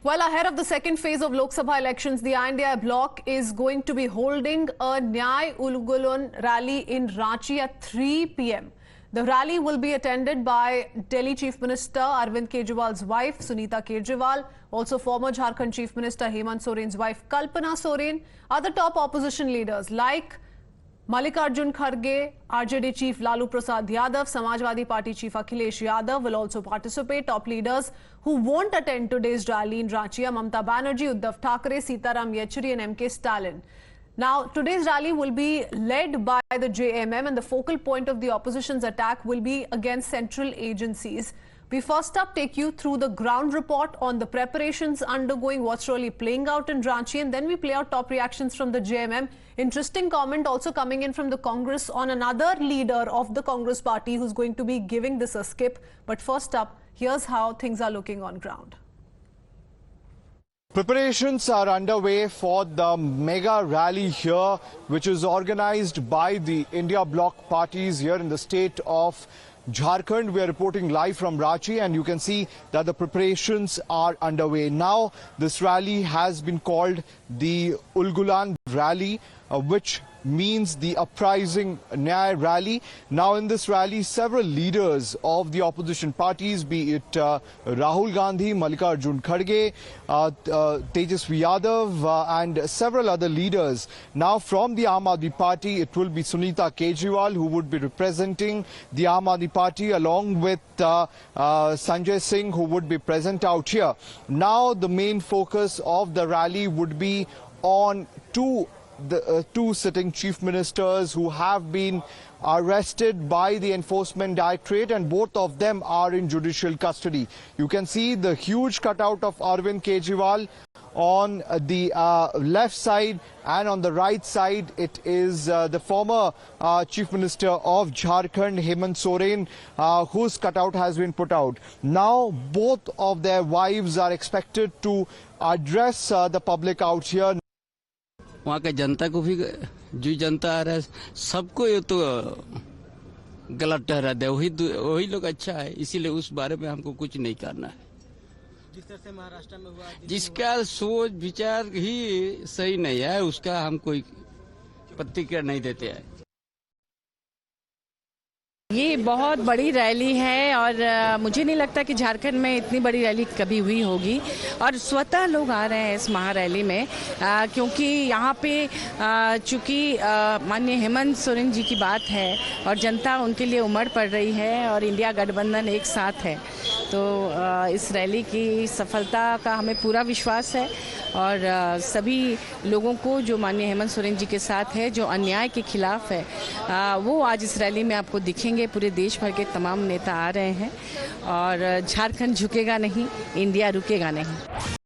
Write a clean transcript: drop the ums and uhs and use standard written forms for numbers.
Well, ahead of the second phase of Lok Sabha elections, the INDI bloc is going to be holding a Nyay Ulgulon rally in Ranchi at 3 p.m. The rally will be attended by Delhi Chief Minister Arvind Kejriwal's wife, Sunita Kejriwal, also former Jharkhand Chief Minister Hemant Soren's wife, Kalpana Soren, other top opposition leaders like Mallikarjun Kharge, RJD Chief Lalu Prasad Yadav, Samajwadi Party Chief Akhilesh Yadav will also participate. Top leaders who won't attend today's rally in Ranchi are Mamata Banerjee, Uddhav Thackeray, Sitaram Yechury and MK Stalin. Now, today's rally will be led by the JMM and the focal point of the opposition's attack will be against central agencies. We first up take you through the ground report on the preparations undergoing, what's really playing out in Ranchi, and then we play out top reactions from the JMM. Interesting comment also coming in from the Congress on another leader of the Congress party who's going to be giving this a skip. But first up, here's how things are looking on ground. Preparations are underway for the mega rally here, which is organized by the India bloc parties here in the state of Jharkhand. We are reporting live from Ranchi and you can see that the preparations are underway. Now, this rally has been called the Ulgulan rally, which means the uprising Nyay rally. Now in this rally, several leaders of the opposition parties, be it Rahul Gandhi, Mallikarjun Kharge, Tejasvi Yadav and several other leaders. Now from the Aam Aadmi Party, it will be Sunita Kejriwal who would be representing the Aam Aadmi Party along with Sanjay Singh who would be present out here. Now the main focus of the rally would be on two sitting chief ministers who have been arrested by the Enforcement Directorate and both of them are in judicial custody. You can see the huge cutout of Arvind Kejriwal on the left side, and on the right side it is the former Chief Minister of Jharkhand, Hemant Soren, whose cutout has been put out. Now both of their wives are expected to address the public out here. वहाँ का जनता को भी जो जनता आ रहा है सबको ये तो गलत ठहरा दे, वही लोग अच्छा है, इसीलिए उस बारे में हमको कुछ नहीं करना है। जिस तरह से महाराष्ट्र में हुआ, जिसका सोच विचार ही सही नहीं है उसका हम कोई प्रतिक्रिया नहीं देते हैं। ये बहुत बड़ी रैली है और मुझे नहीं लगता कि झारखंड में इतनी बड़ी रैली कभी हुई होगी और स्वतः लोग आ रहे हैं इस महारैली में क्योंकि यहाँ पे चूंकि माननीय हेमंत सोरेन जी की बात है और जनता उनके लिए उमड़ पड़ रही है और इंडिया गठबंधन एक साथ है, तो इस रैली की सफलता का हमें पूरा विश्वास है और सभी लोगों को जो माननीय हेमंत सोरेन जी के साथ है, जो अन्याय के खिलाफ है, वो आज इस रैली में आपको दिखेंगे। पूरे देश भर के तमाम नेता आ रहे हैं और झारखंड झुकेगा नहीं, इंडिया रुकेगा नहीं।